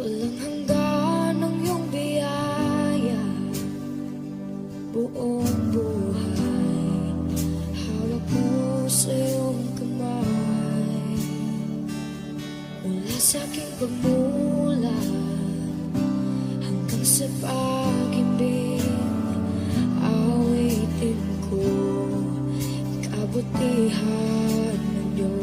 Walang hanggan ang iyong biyaya, buong buhay hawak mo sa iyong kamay. Mula sa aking pagmulat hanggang sa pag-ibig, awitin ko kabutihan ng Diyos.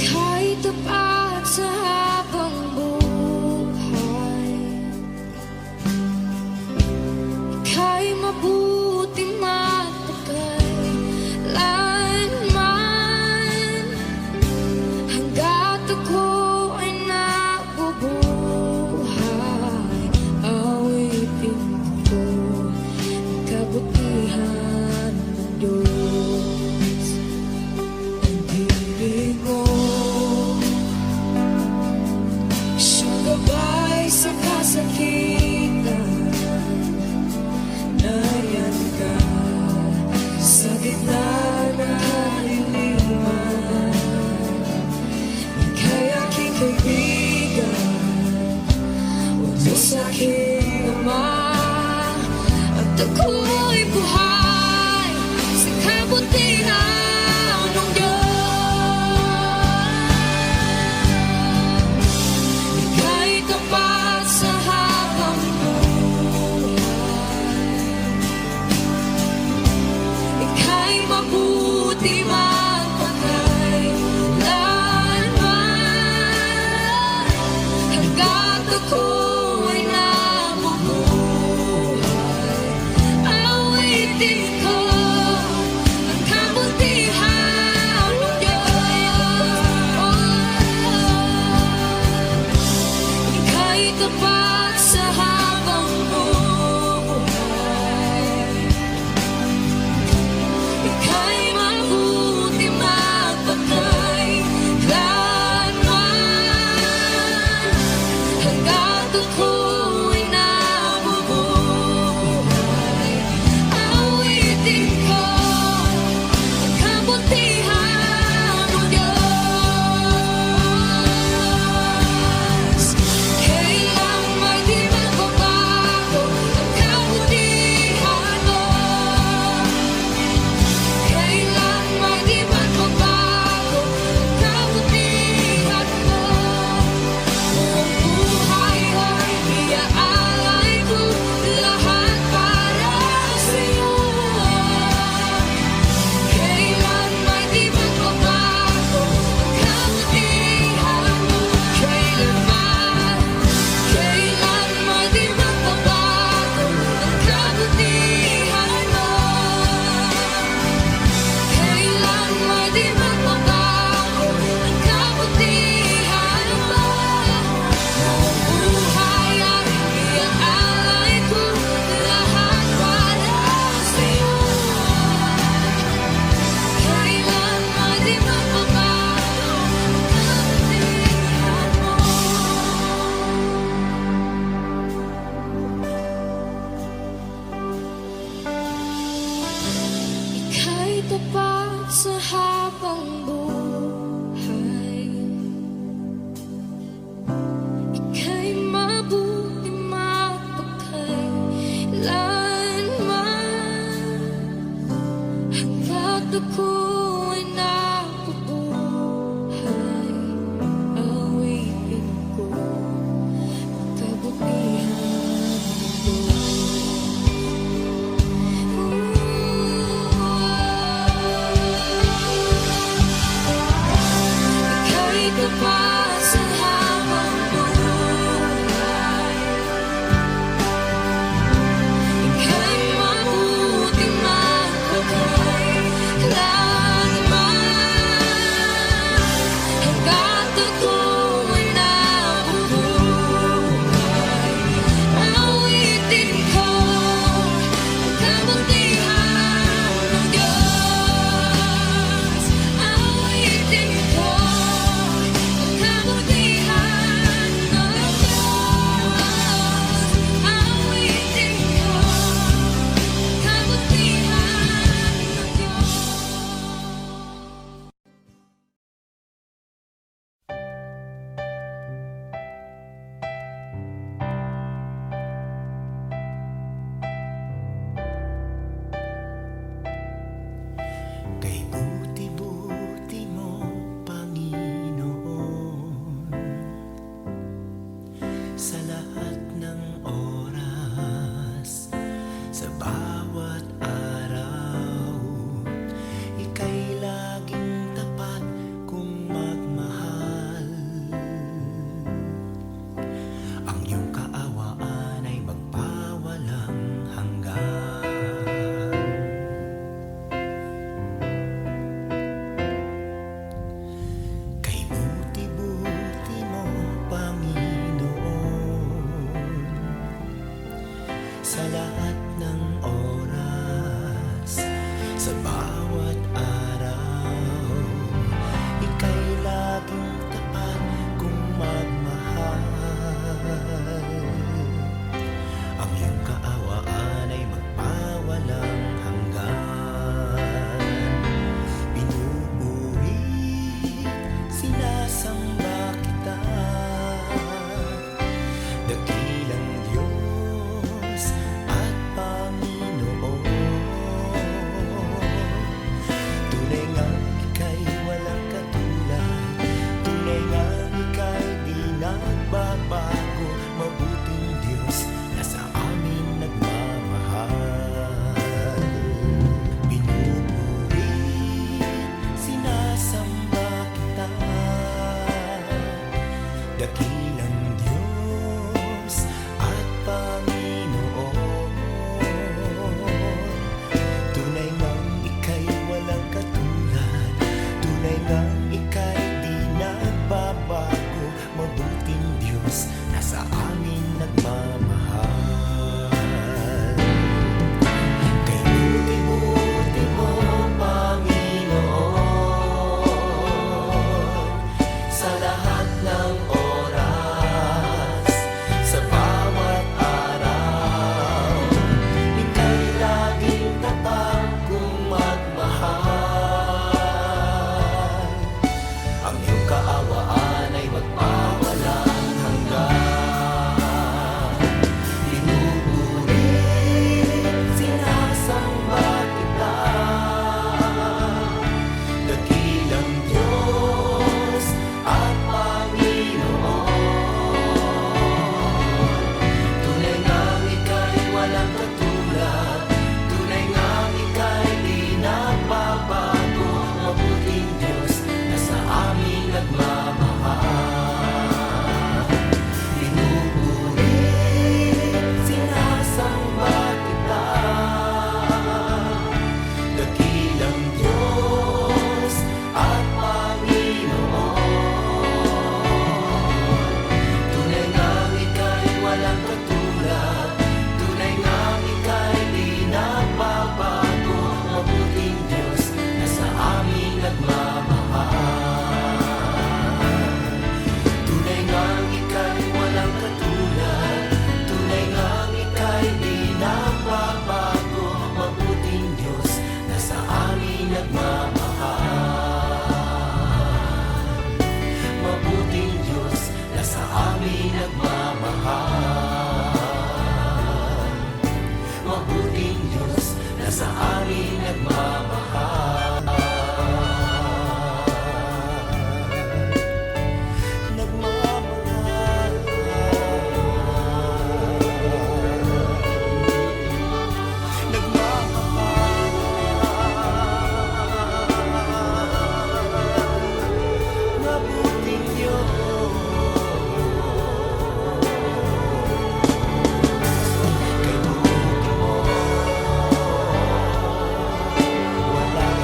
Kahit tapat sa habang buhay, ika'y mabuti magpakailanman. Hanggat ako ay nabubuhay, awitin ko ang kabutihan ng Diyos. Ang ibig mo, siyang gabay sa kasakitan. Nariyan ka sa gitna ng kaliliman. Ika'y aking kaibigan, Diyos aking Ama, at ako'y buhay sa kabutihan ng Diyos. Ika'y tapat sa habang buhay, ika'y mabuti magpakailanman. Hanggat ako ay nabubuhay, awitin ko ang kabutihan ng Diyos. Ika'y tapat sa habang buhay, ika'y mabuti magpakailanman. Hanggat ako ay nabubuhay, awitin ko ang kabutihan ng Diyos. Kailan may di magbabago ang kabutihan mo. Kailan may di magbabago ang kabutihan mo. Buong buhay ay iaalay ko lahat para sa'yo. Kailan may di magbabago ang kabutihan mo. Kailan may di magbabago ang kabutihan mo. Kailan may di magbabago ang kabutihan mo. Buong buhay ay iaalay ko lahat para sa'yo. Kailan may di magbabago ang kabutihan mo. Ika'y tapat sa habang buhay, ika'y mabuti magpakailanman. Hanggat ako ay nabubuhay, awitin ko ang kabutihan ng Diyos. Ika'y tapat sa habang buhay, ika'y mabuti magpakailanman. sa amin nagmamahal. Nagmamahal. Mabuting Diyos, kay buti mo, wala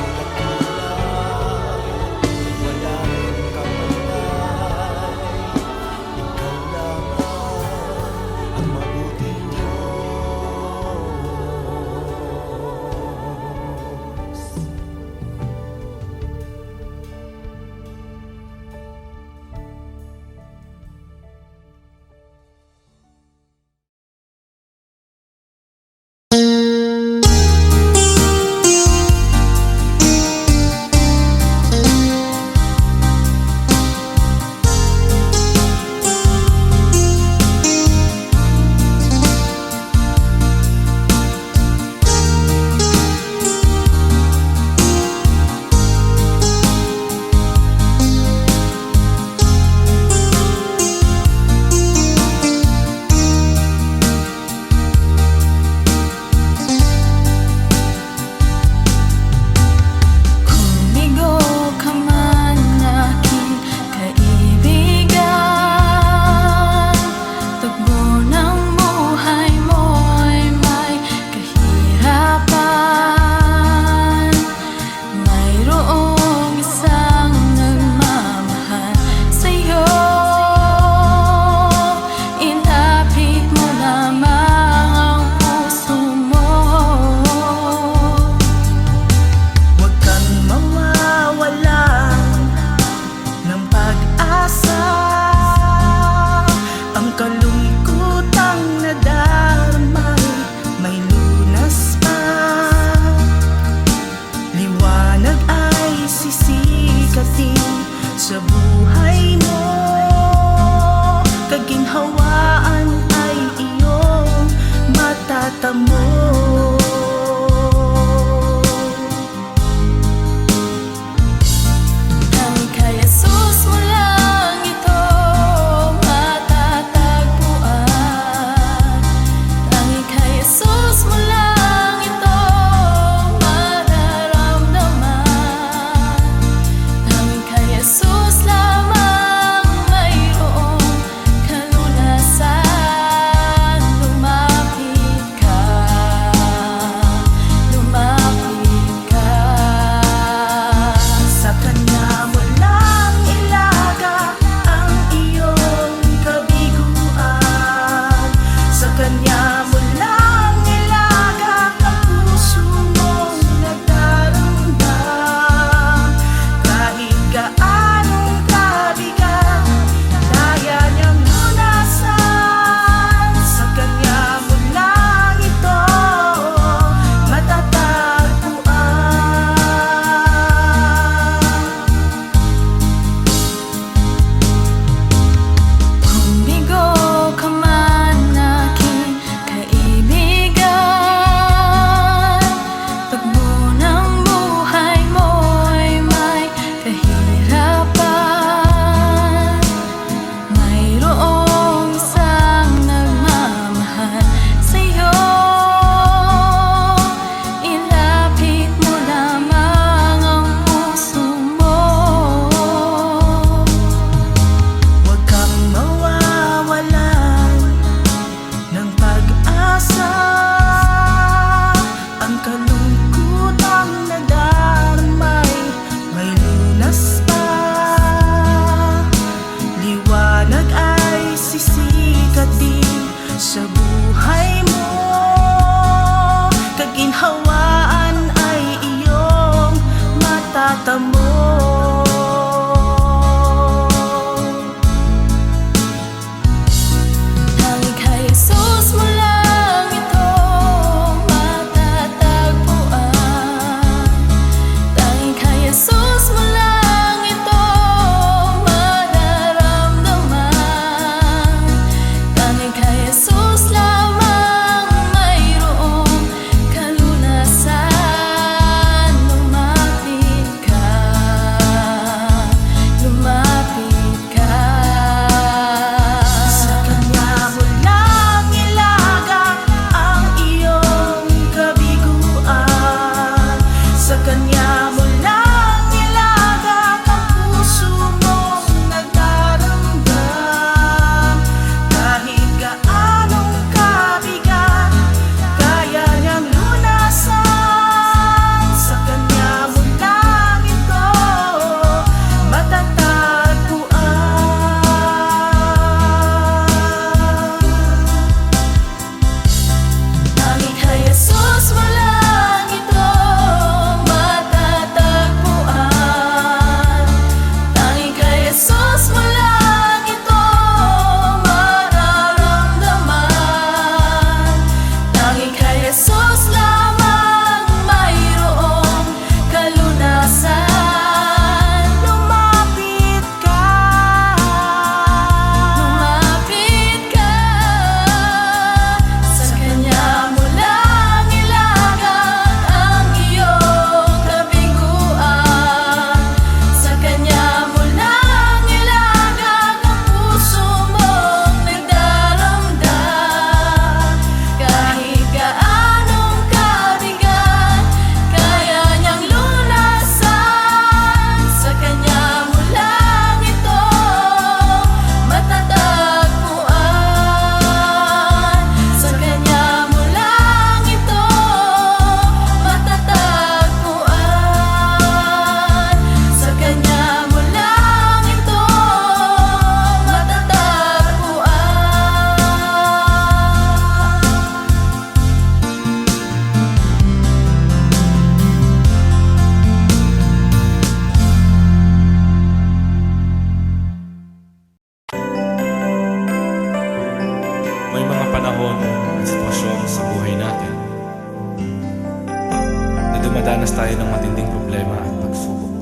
Dumadanas tayo ng matinding problema at pagsubok.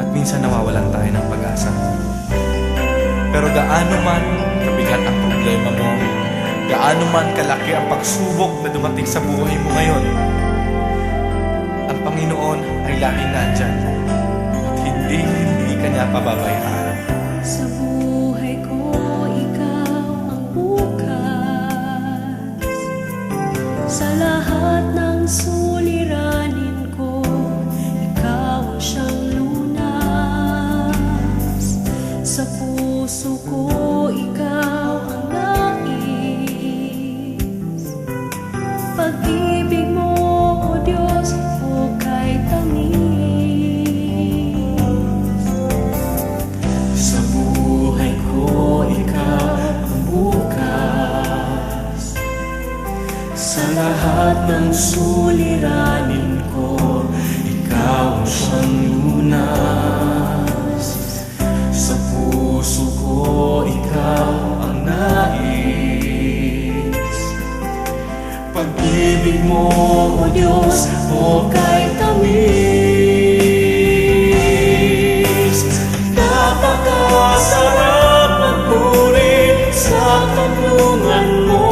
At minsan nawawalan tayo ng pag-asa. Pero gaano man kabigat ang problema mo, gaano man kalaki ang pagsubok na dumating sa buhay mo ngayon, ang Panginoon ay laging nandyan at hindi ka niya pababayaan. Sa buhay ko, ikaw ang bukas. Sa lahat ng suliranin ko, ikaw ang siyang lunas. Sa puso ko, ikaw ang nais. Pag-ibig mo, O Diyos, hukay tamis. Sa buhay ko, ikaw ang bukas. Sa lahat ng suliranin ko, ikaw ang siyang lunas. Sa puso ko, ikaw ang nais. Pag-ibig mo, O Diyos, hukay tamis. Napakasarap magpuri sa kanlungan mo.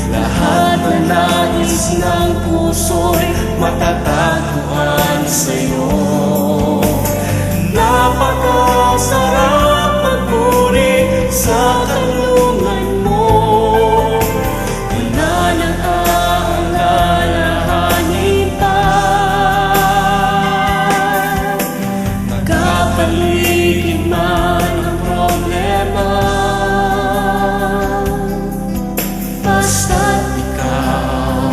Lahat na nais ng puso'y matatagpuan sa'yo. Napakasarap magpuri sa kanlungan mo. Wala nang aalalahanin pa. Magkapaligid man ang problema, basta't ikaw,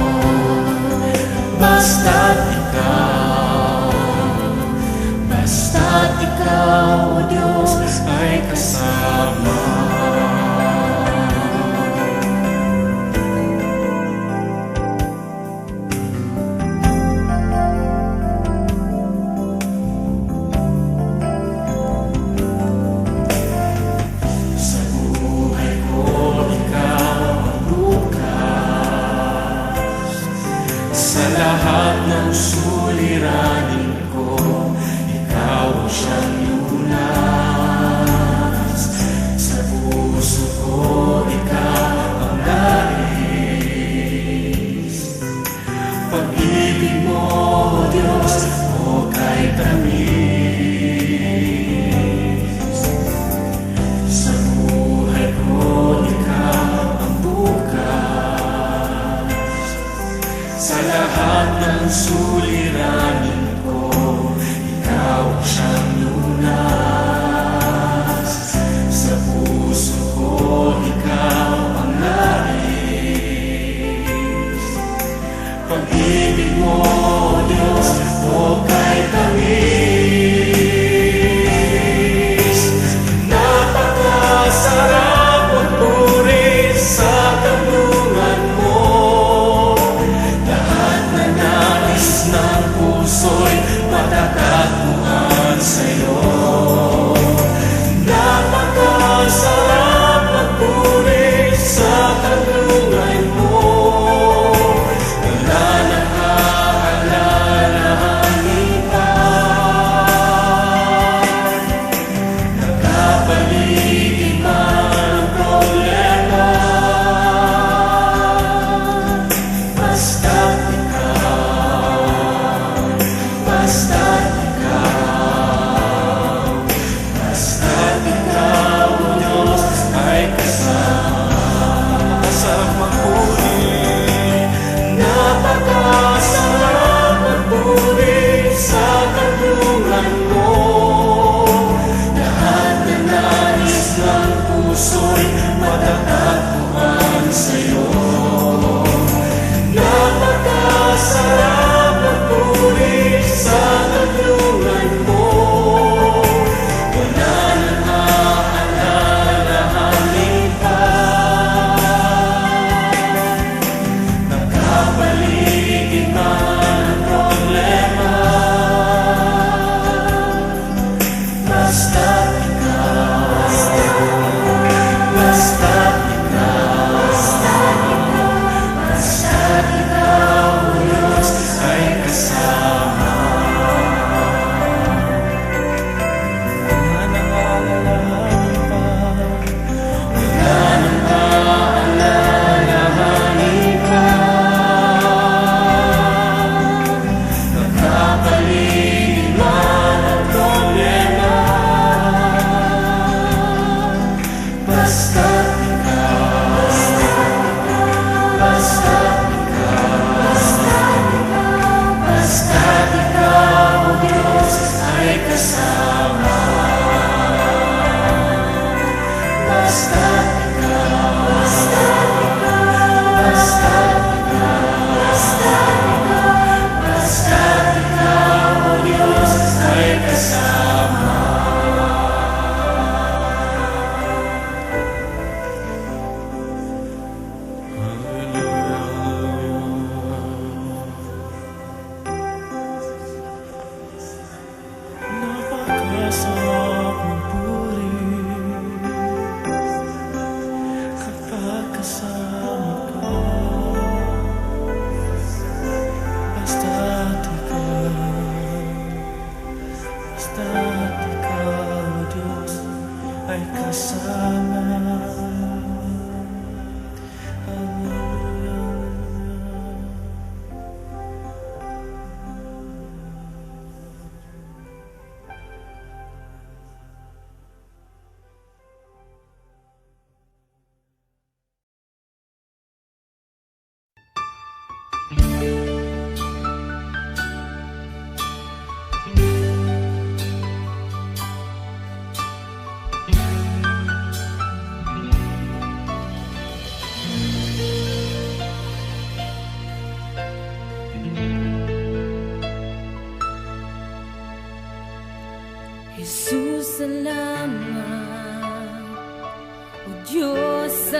basta't ikaw, basta't ikaw, O Diyos, ay kasama. Sa buhay ko, ikaw ang bukas. Sa lahat ng suliranin ko, ikaw ang siyang lunas. Sa puso ko, ikaw ang nais. Pag-ibig mo, O Diyos, hukay tamis. Sa buhay ko, ikaw ang bukas. Sa lahat ng suliranin ko, ikaw ang siyang lunas. Sa puso ko, ikaw ang nais. Pag-ibig mo, O Diyos, hukay tamis. Napakasarap magpuri sa kanlungan mo. Lahat na nais ng puso'y matatagpuan sa'yo. Napakasarap magpuri sa kanlungan mo. Wala nang aalalahanin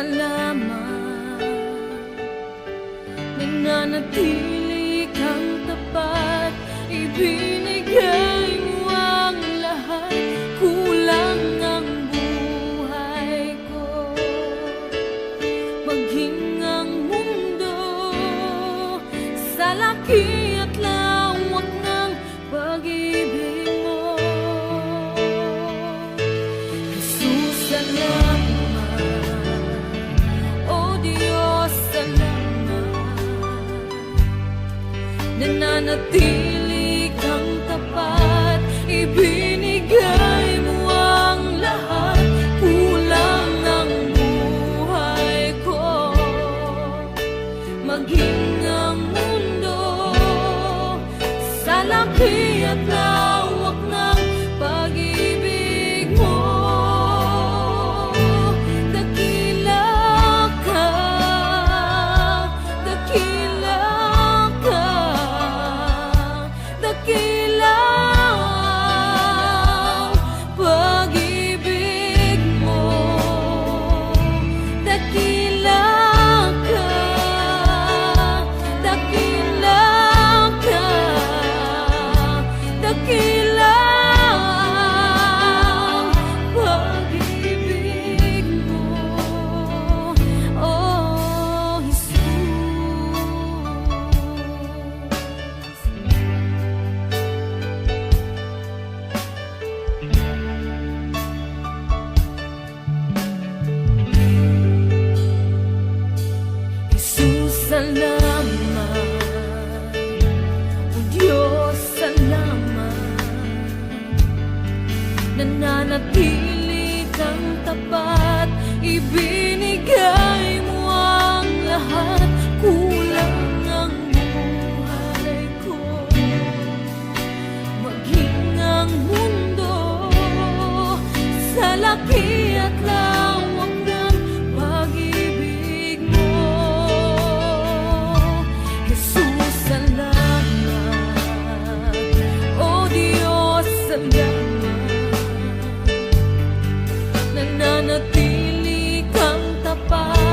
salamat. Nananatili kang tapat, ibinigay mo ang lahat. Kulang ang buhay ko, maging ang mundo sa laki at lawak ng pag-ibig mo. Jesus, salamat. O Diyos, salamat. Nananatili kang tapat, ibinigay mo ang lahat. Kulang ang buhay ko, maging ang mundo sa laki at lawak ng pag-ibig mo. Dakila ka, dakila ka, dakila ang pag-ibig mo. Dakila ka, dakila ka, dakila ang pag-ibig mo, oh Jesus. Jesus, salamat. O Diyos, salamat. Nananatili kang tapat, ibinigay mo ang lahat. Kulang ang buhay ko, maging ang mundo sa laki at lawak ng pag-ibig mo. Jesus, salamat. O Diyos, salamat. Nananatili kang tapat,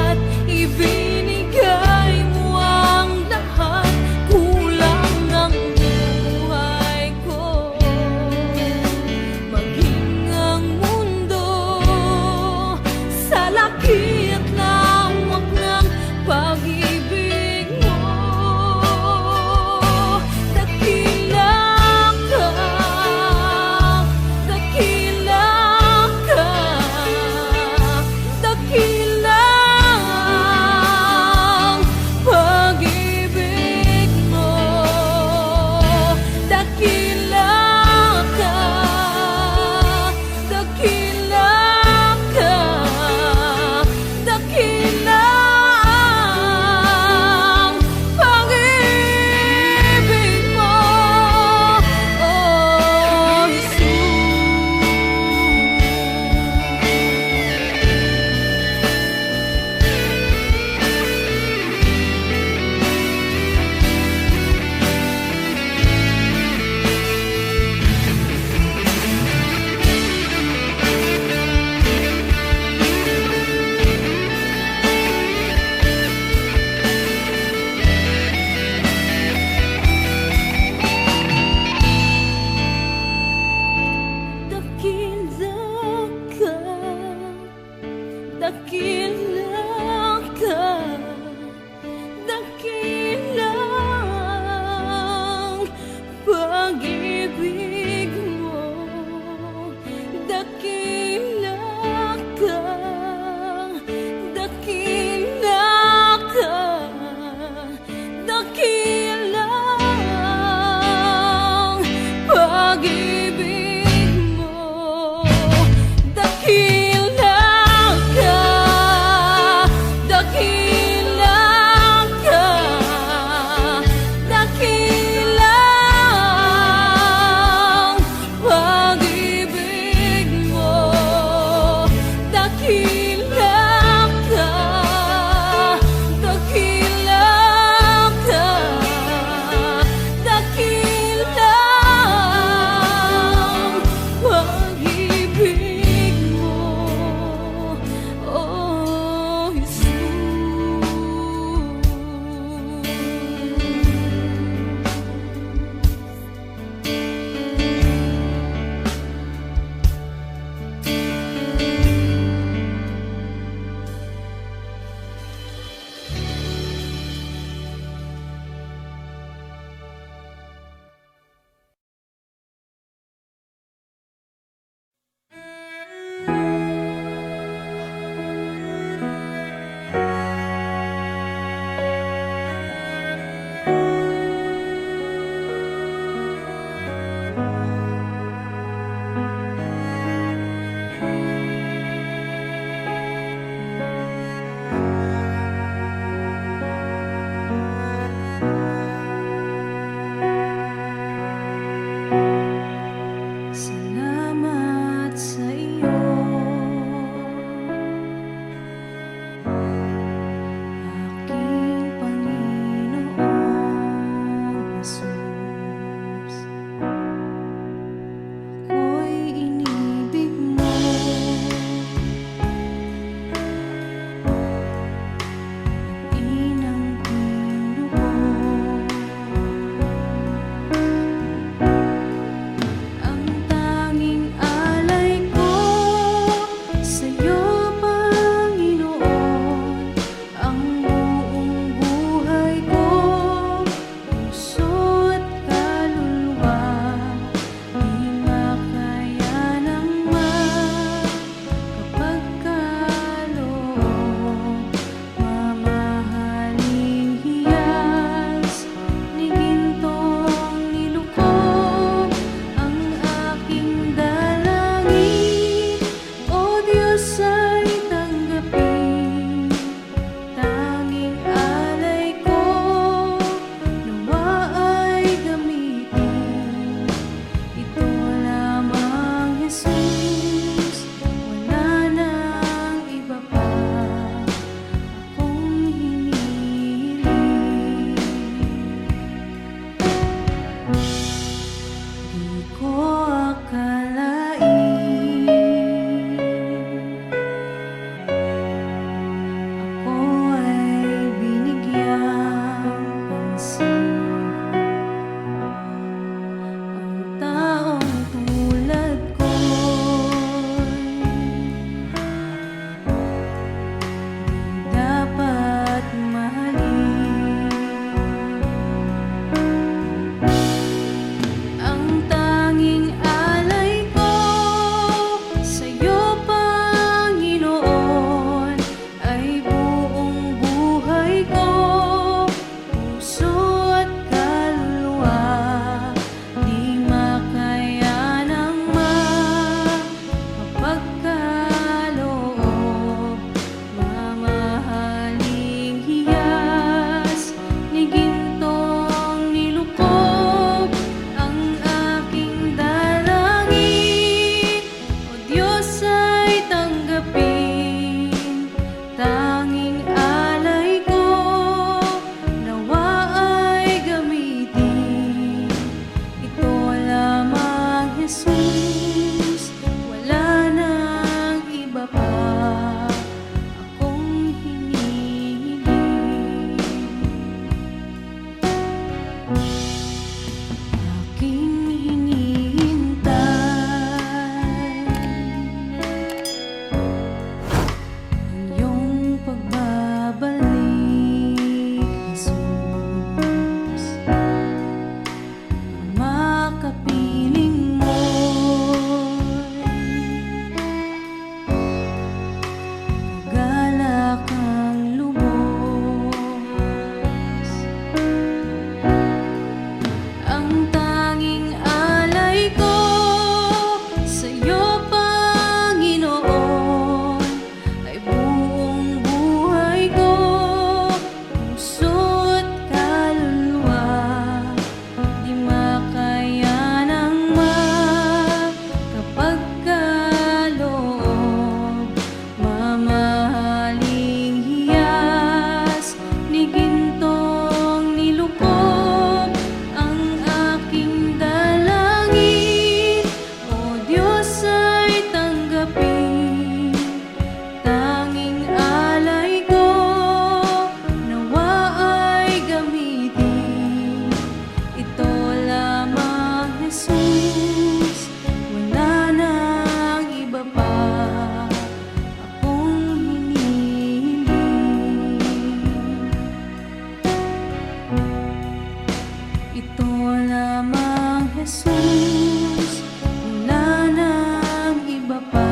lamang, Jesus. Wala nang iba pa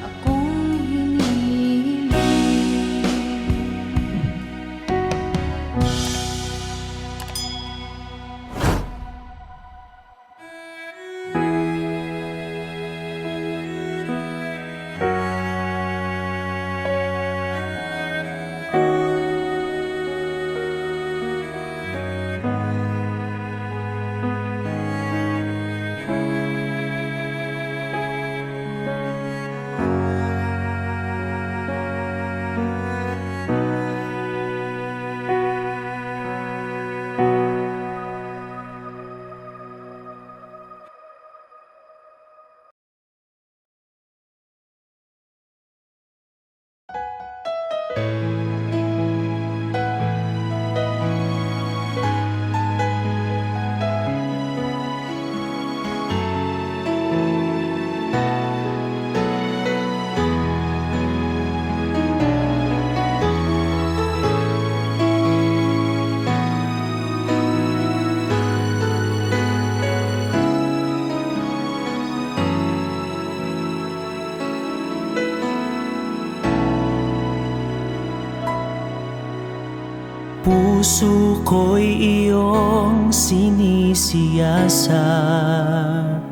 akong hinihiling. Puso ko'y iyong sinisiyasat,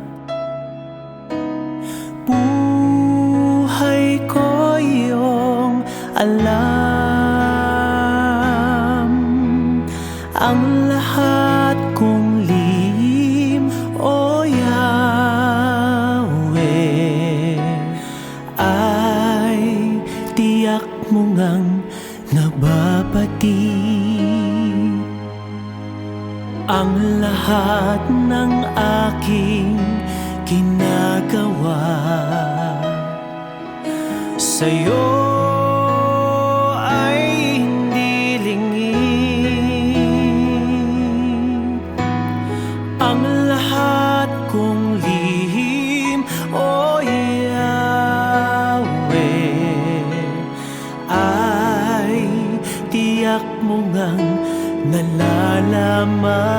buhay ko'y iyong alam. Ang lahat kong lihim, O Yahweh, ay tiyak mo ngang nababati. Ang lahat ng aking ginagawa sa'yo ay hindi lingid. Ang lahat kong lihim, O Yahweh, ay tiyak mo ngang nalalaman.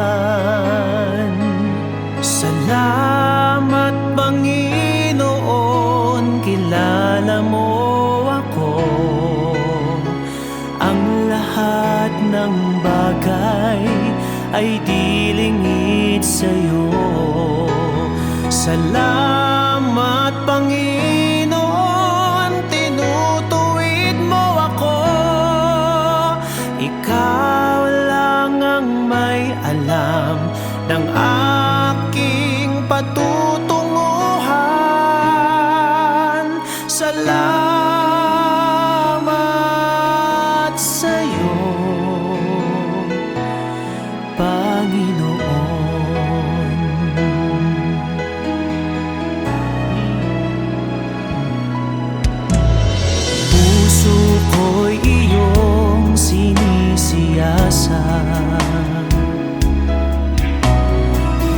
Salamat, Panginoon, kilala mo ako. Ang lahat ng bagay ay di lingid sa'yo. Salamat, Panginoon, tinutuwid mo ako. Ikaw lang ang may alam ng aking patutunguhan. Salamat sa'yo, Panginoon. Puso ko'y iyong sinisiyasat,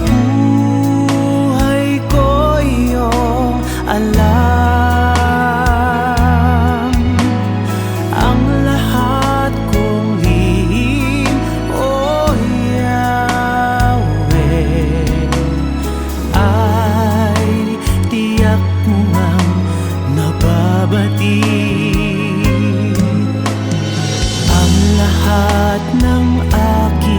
buhay ko'y iyong alam. Ang lahat kong lihim, O Yahweh, ay tiyak mo ngang nababati. Ang lahat ng aking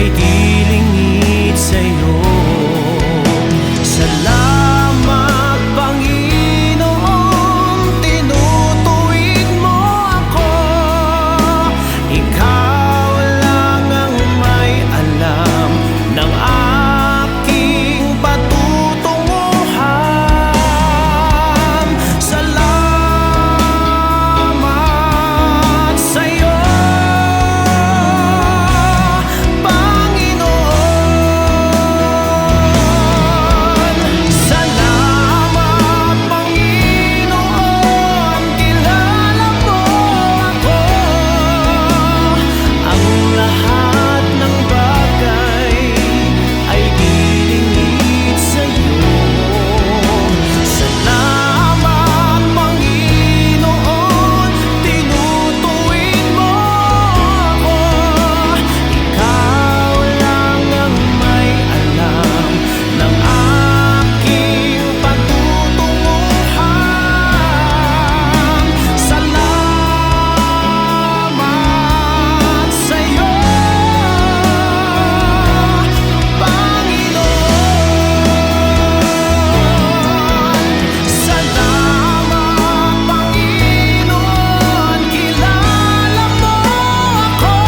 ay di lingid sa'yo. Salamat Panginoon, tinutuwid mo ako. Ikaw lang ang may alam ng aking patutunguhan. Salamat sa'yo, Panginoon. Salamat Panginoon, kilala mo ako. Ang lahat ng bagay ay dilingid sa'yo. Salamat Panginoon, tinutuwid mo ako. Ikaw lang ang may alam ng aking patutunguhan. Salamat sa'yo, Panginoon. Salamat Panginoon, kilala mo ako.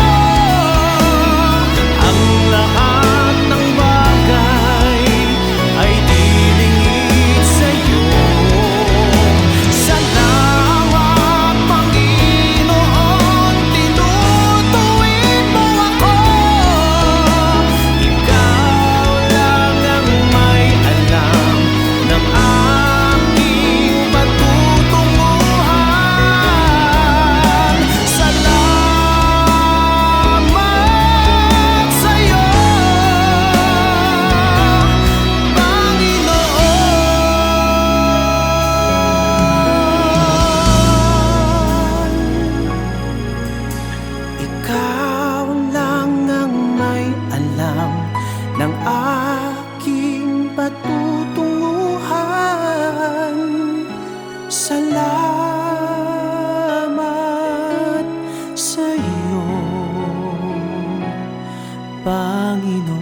Ang lahat ng bagay ay dilingid sa'yo. Salamat Panginoon, tinutuwid mo ako. Ikaw lang ang may alam ng aking patutunguhan. Salamat sa'yo, Panginoon. Ikaw lang ang may alam ng aking patutunguhan. Salamat sa'yo, Panginoon.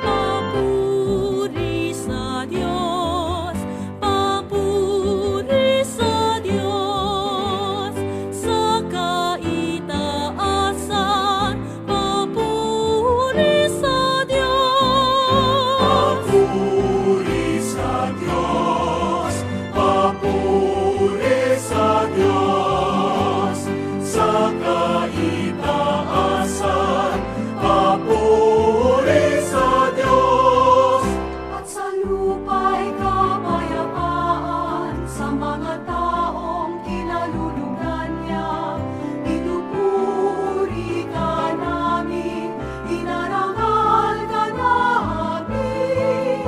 Papuri sa Diyos, papuri sa Diyos, sa kaitaasan, papuri sa Diyos. Papuri sa Diyos, papuri sa Diyos, sa kaitaasan, papuri sa Diyos. At sa lupa'y kapayapaan sa mga taong kinalulugdan niya. Pinupuri ka namin, inarangal ka namin,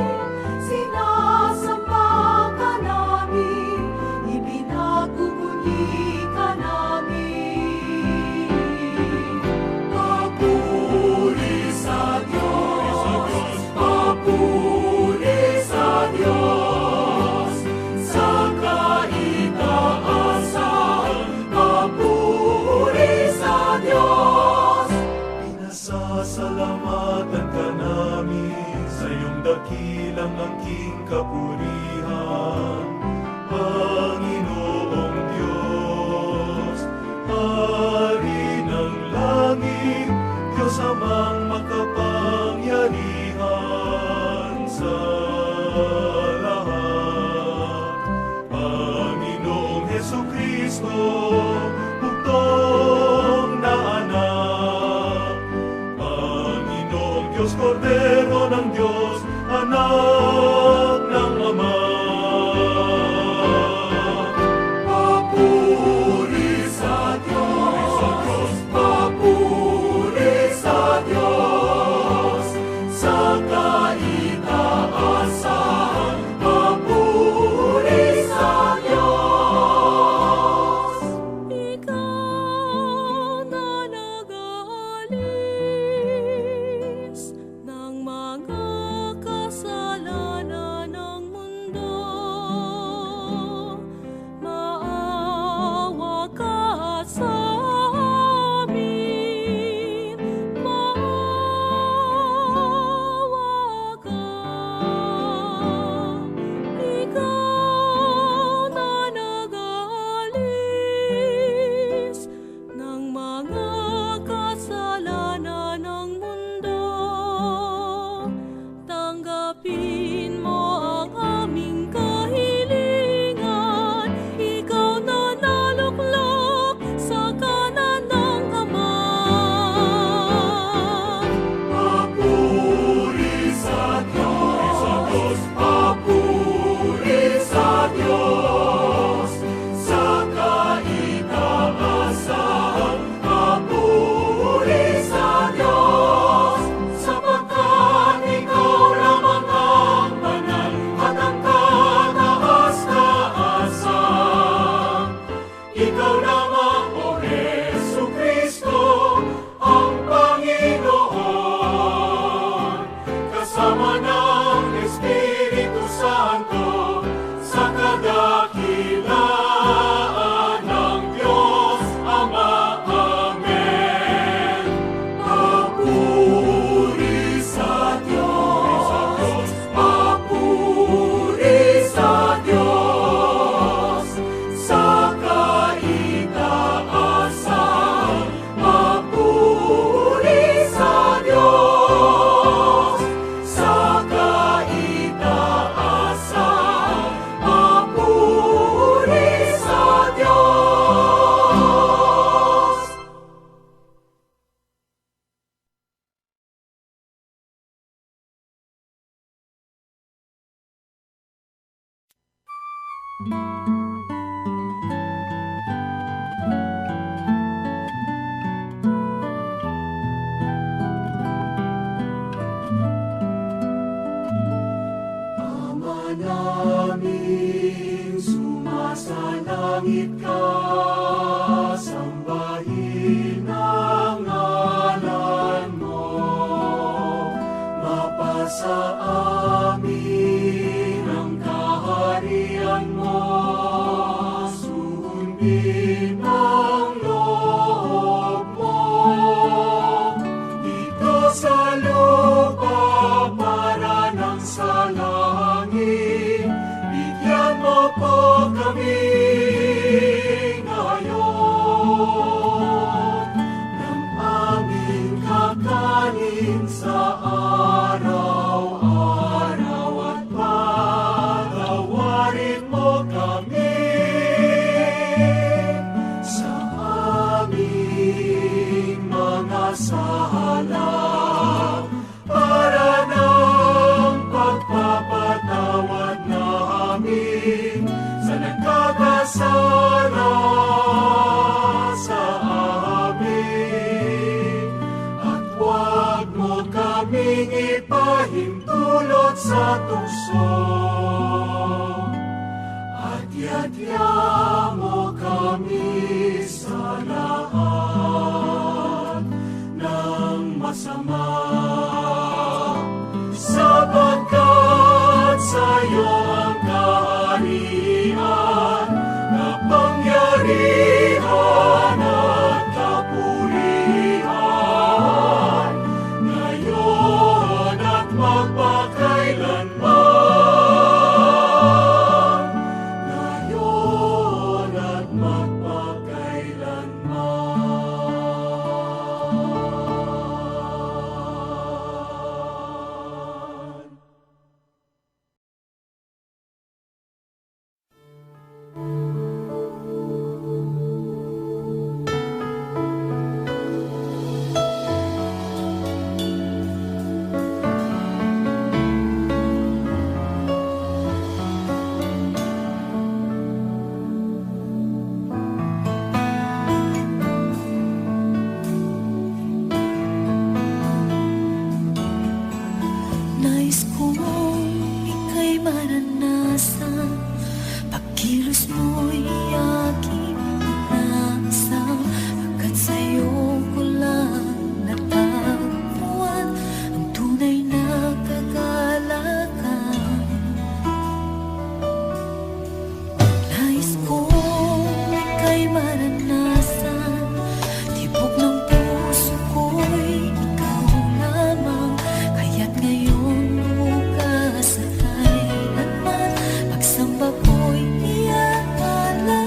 sinasamba ka namin, ibinagubunyi ka namin. Papuri sa Diyos, papuri sa Diyos, sa kaitaasan, papuri sa Diyos. Pinasasalamatan ka namin sa iyong dakilang angking kapurihan, Panginoong Diyos, Hari ng langit, Diyos amang makapangyarihan sa lahat. Panginoong Hesukristo, bugtong na anak Diyos, Kordero ng Diyos, anak ng Ama. Papuri sa Diyos, papuri sa Diyos, sa kaitaasan, papuri sa Diyos. Ikaw na nag-aalis ng mga kasalanan ng mundo, maawa ka sa amin, maawa ka. Ikaw na nag-aalis ng mga kasalanan ng mundo, tanggapin mo ang aming kahilingan. Ikaw na naluklok sa kanan ng Ama. Papuri sa Diyos, papuri sa Diyos, sa kaitaasan, papuri sa Diyos, sapagkat ikaw lamang ang banal at ang kataas-taasan. Ikaw lamang, O Jesucristo, ang Panginoon, kasama ng Espiritu Santo, sa kadakilaan ng Diyos Ama. Amen. Papuri sa Diyos, papuri sa Diyos, sa kaitaasan, papuri sa Diyos, sa kaitaasan, papuri sa Diyos. Ama namin, sumasalangit ka, sambahin ang ngalan mo, mapasa amin ang kaharian mo, sundin ang loob mo, dito sa lupa para ng sa langit. Bigyan mo po kami ngayon ng aming kakanin sa araw-araw, at patawarin mo kami sa aming mga sala, para ng pagpapatawad namin sa nagkakasala sa amin. At huwag mo kaming ipahintulot sa tukso, at yadya mo kami sa lahat ng masama, sapagkat sa'yo ang kaharian, kapangyarihan at kapurihan, ngayon at magpakailanman, ngayon at magpakailanman. naranasan. Pagkilos mo'y aking inasam, hanggat sa'yo ko lang natagpuan ang tunay na kagalakan. Nais kong ika'y maranasan, tibok ng puso ko'y ikaw lamang. Kaya't ngayon, bukas at kailanman, pagsamba ko'y iaalala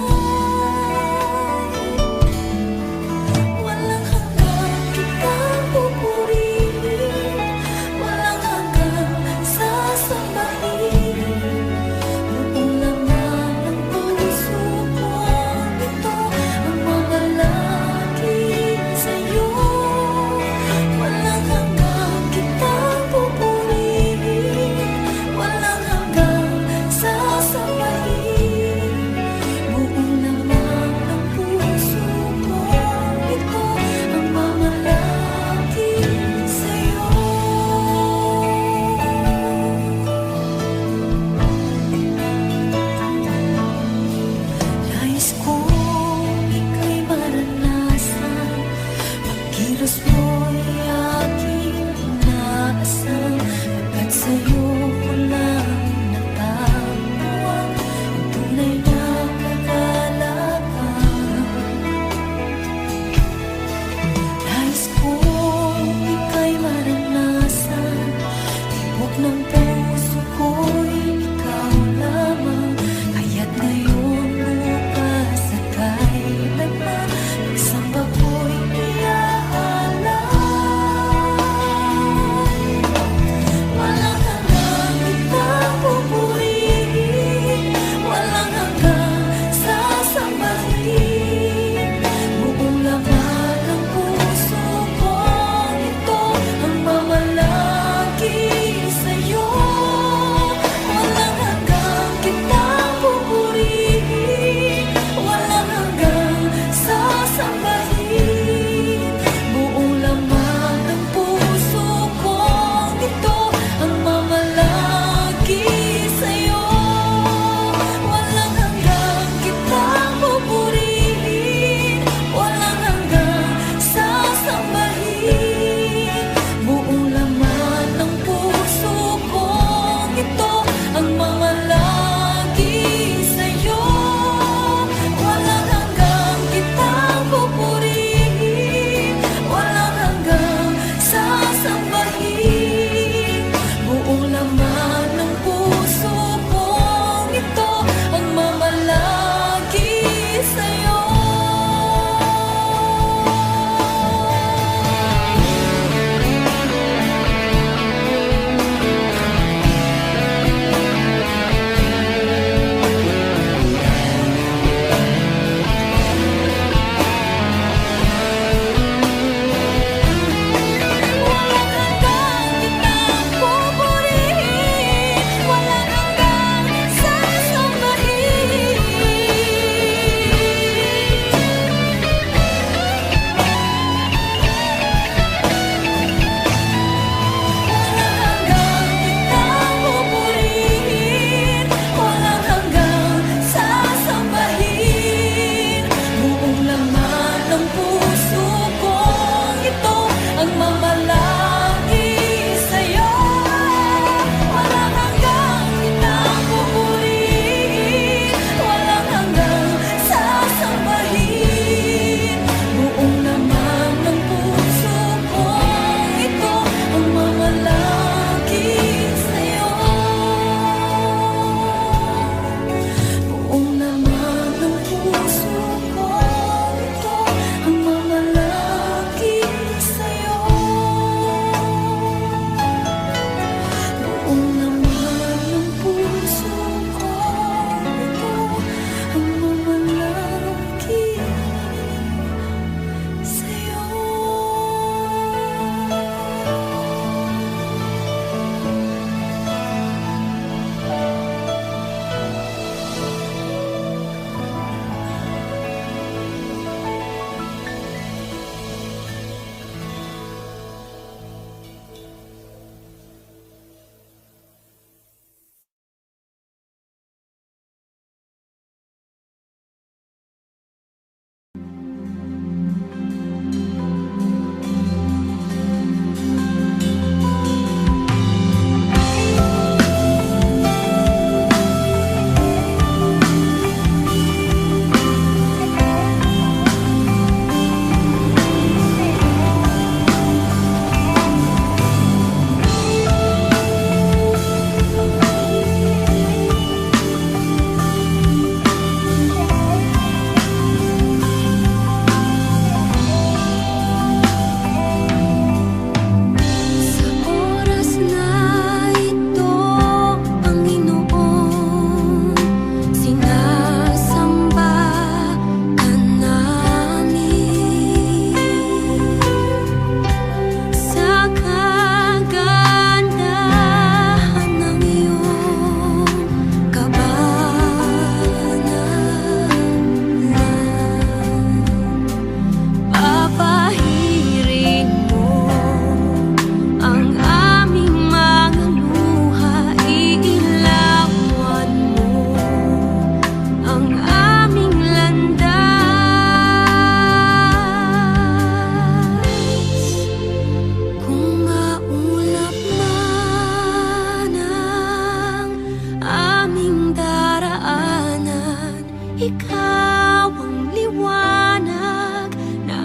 Ikaw ang liwanag na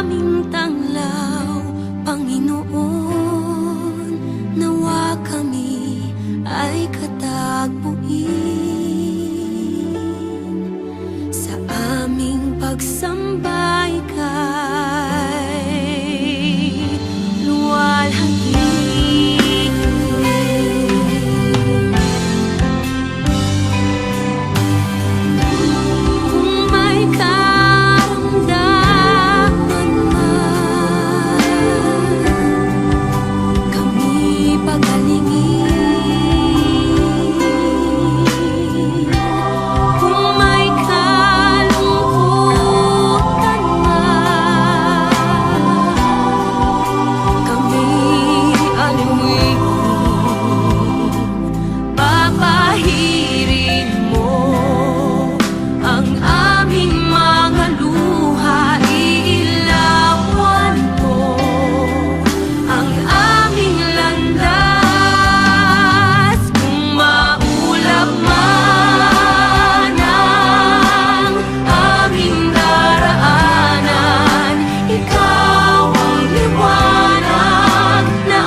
aming tanglaw, Panginoon. Nawa kami ay katagpuin sa aming pagsamba ika'y luwalhati. Kung may karamdaman man, kami pagalingin. Kung may kalungkutan man, kami aluin. Papahirin mo ang aming mga luha, iilawan mo ang aming landas. Kung maulap man ang aming daraanan, ikaw ang liwanag na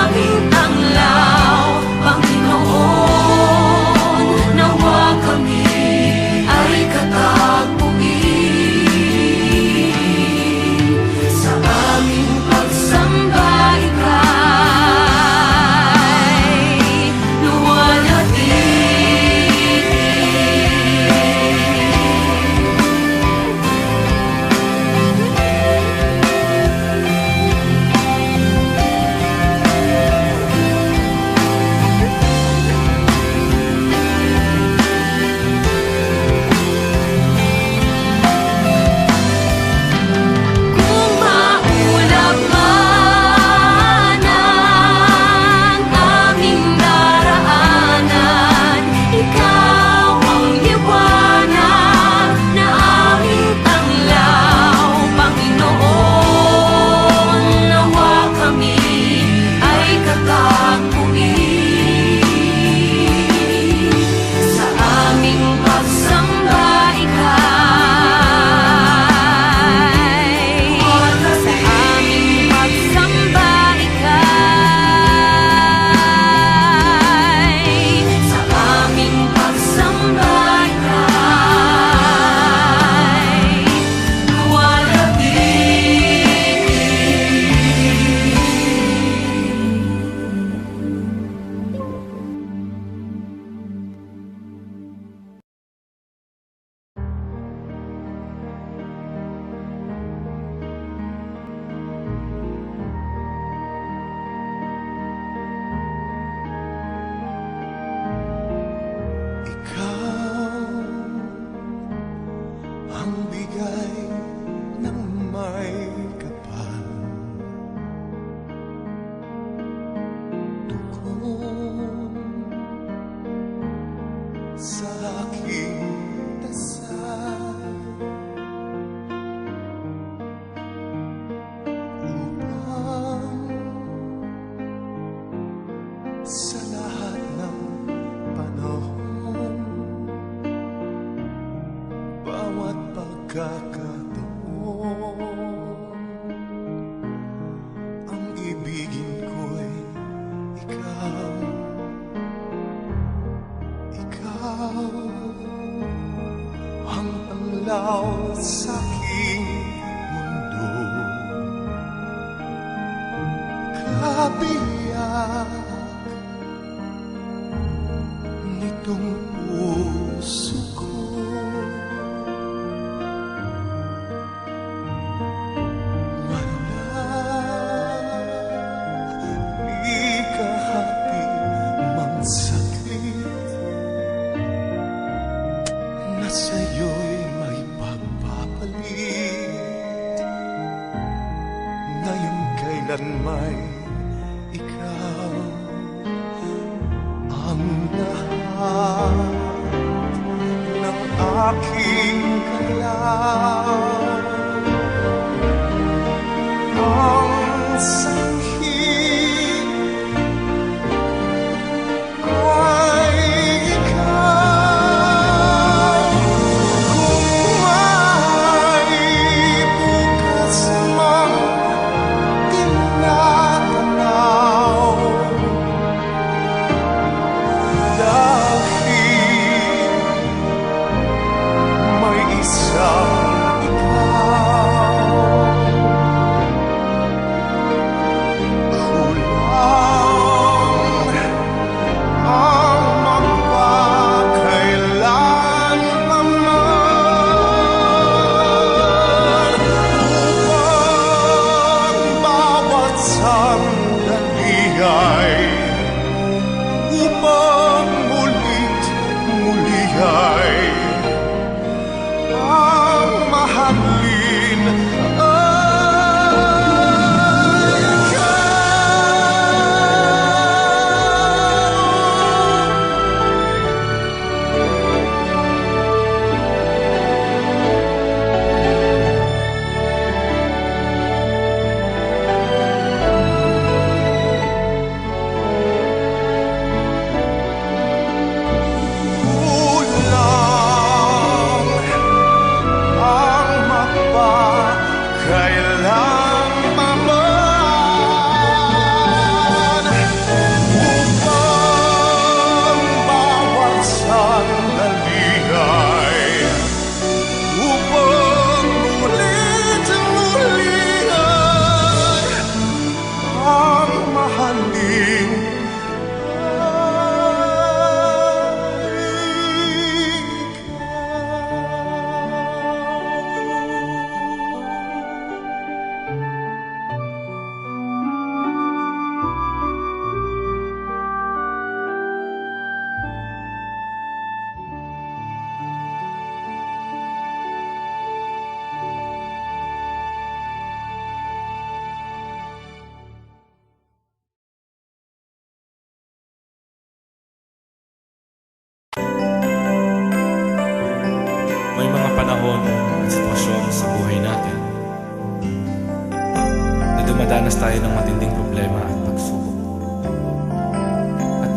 aming tanglaw, Panginoon. Nawa kami ay katagpuin sa aming pagsamba ika'y luwalhati. Kung maulap man ang aming daraanan, ikaw ang liwanag na aming tanglaw, Panginoon. Nawa kami ay katagpuin sa aming pagsamba ika'y, sa aming pagsamba ika'y, sa aming pagsamba ika'y luwalhati. Ikaw ang bigay ng may kapal, tugon sa aking dasal, upang sa lahat ng panahon, bawat pagkakataon, ang ibigin ko'y ikaw. Ikaw ang tanglaw sa aking mundo, kabiyak nitong puso ko. Di kahati mang saglit na sa'yo'y may pagpapalit, ngayon kailan may ikaw ang lahat ng aking kalaw. Ang sanghit ay ikaw. Kung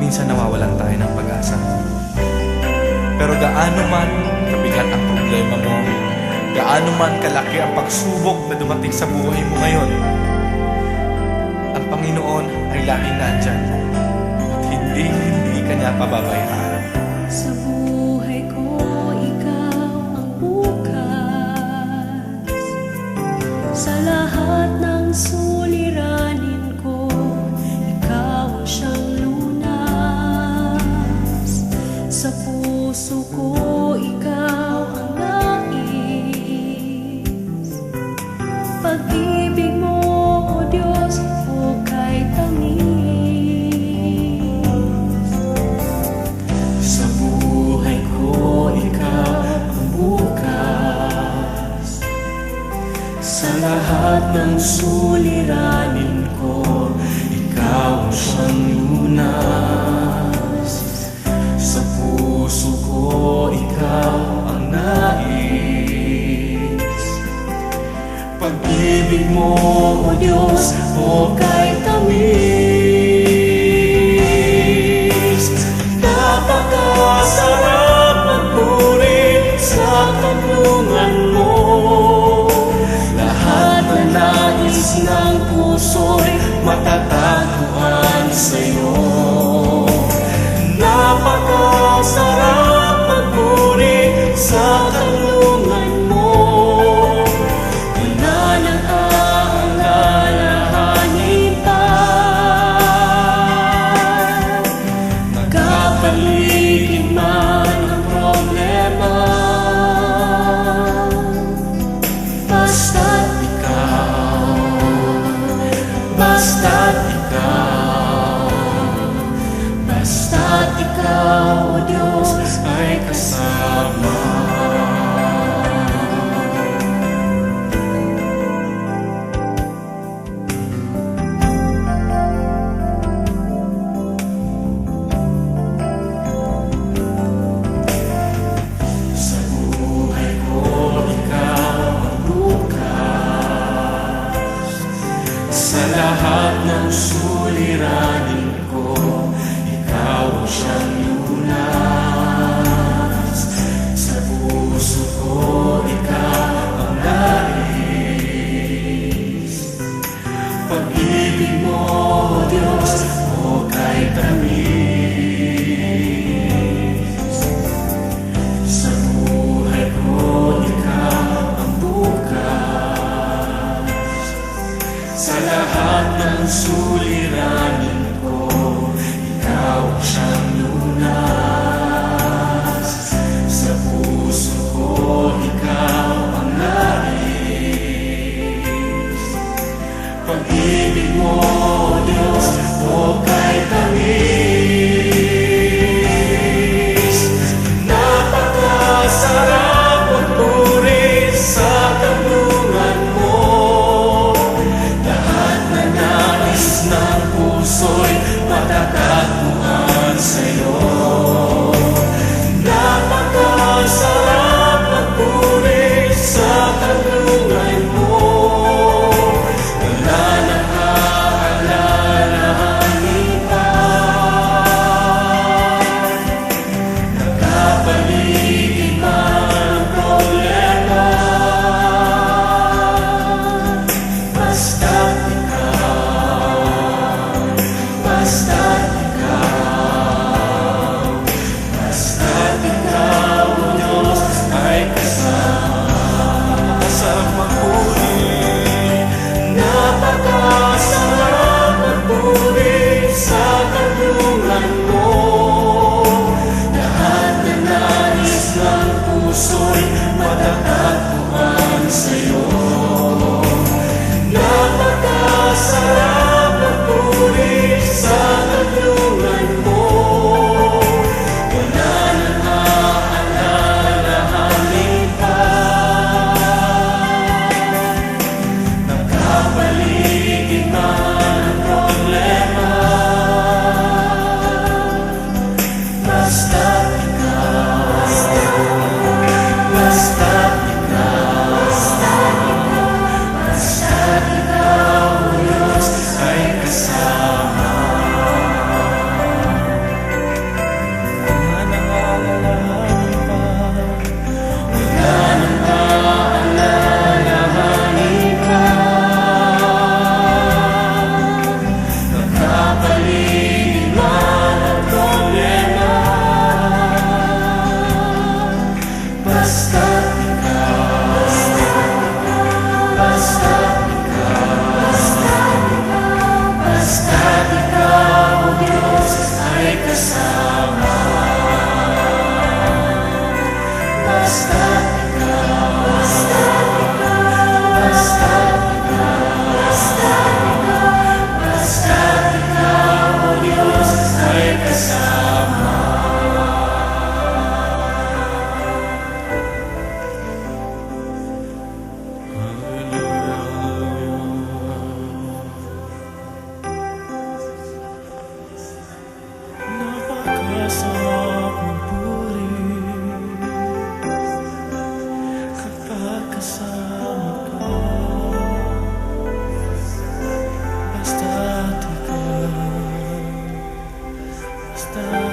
minsan nawawalan tayo ng pag-asa. Pero gaano man kabigat ang problema mo, gaano man kalaki ang pagsubok na dumating sa buhay mo ngayon, ang Panginoon ay laging nandyan at hindi ka niya pababayaan. Sa buhay ko, ikaw ang bukas. Sa lahat ng suliranin ko, ikaw ang siyang lunas. Sa puso ko, ikaw ang nais. Pag-ibig mo, O Diyos, hukay tamis. Sa buhay ko, ikaw ang bukas. Sa lahat ng suliranin ko, ikaw ang siyang lunas. Sa puso ko, ikaw ang nais. Pag-ibig mo, O Diyos, hukay tamis. Napakasarap magpuri sa kanlungan mo. Lahat na nais ng puso'y matatagpuan sa'yo. Napakasarap magpuri sa kanlungan mo. Wala nang aalalahanin pa. Nagkapaligid man ang problema, basta't ikaw, basta't ikaw, basta't ikaw, O Diyos, ay kasama. Sa buhay ko, ikaw ang bukas. Sa lahat ng suliranin ko, ikaw ang siyang lunas. Sa puso ko, ikaw ang nais. Pag-ibig mo, O Diyos, hukay tamis. Sa buhay ko, ikaw ang bukas. Sa lahat ng suliranin ko, ikaw ang siyang lunas. Sa puso ko, ikaw ang nais. Pag-ibig mo, O Diyos, hukay tamis. Napakasarap magpuri sa kanlungan mo. Lahat na nais ng puso'y matatagpuan sa'yo. Napakasarap magpuri sa kanlungan mo. Wala nang aalalahanin pa. Nagkapaligid man ang problema, basta't ikaw, basta't ikaw, basta't ikaw, O Diyos, ay kasama. Sarap magpuri, napakasarap magpuri sa kanlungan mo. Lahat na nais ng puso'y matatagpuan sa'yo. Napakasarap magpuri sa kanlungan mo. Wala nang aalalahanin pa. Nagkapaligid man ang problema, basta't ikaw, basta't tayo